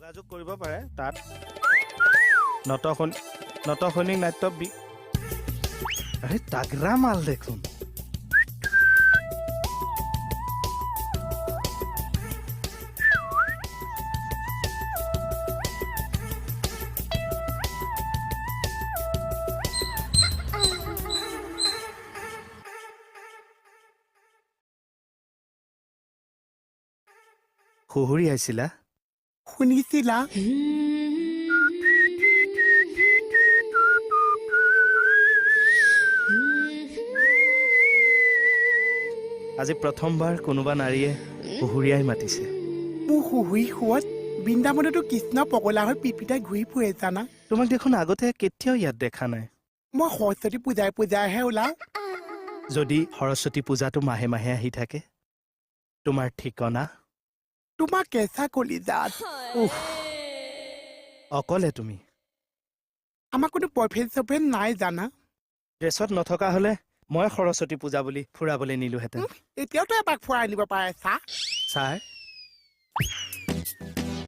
যোগাযোগ কৰিব পাৰে তাত নটসৈনিক নাট্য আৰে তাগৰা মাল দেখোন খুহুৰি আহিছিলা শুনিছিলা আজি প্ৰথমবাৰ কোনোবা নাৰীয়ে খুহুৰিয়াই মাতিছে মোৰ শুহুৰি শুৱত বৃন্দাবনতো কৃষ্ণ পগলা হৈ পিপিতাই ঘূৰি ফুৰে জানা তোমাক দেখোন আগতে কেতিয়াও ইয়াত দেখা নাই মই সৰস্বতী পূজাইহে ওলাও যদি সৰস্বতী পূজাটো মাহে মাহে আহি থাকে তোমাৰ ঠিকনা তোমাৰ কেঁচা কলিজাত অকলে তুমি আমাৰ কোনো বয়ফ্ৰেণ্ড নাই জানা ড্ৰেছত নথকা হলে মই সৰস্বতী পূজা বুলি ফুৰাবলৈ নিলোহেঁতেন এতিয়াওতো এপাক ফুৰাই আনিব পাৰে চা ছাৰ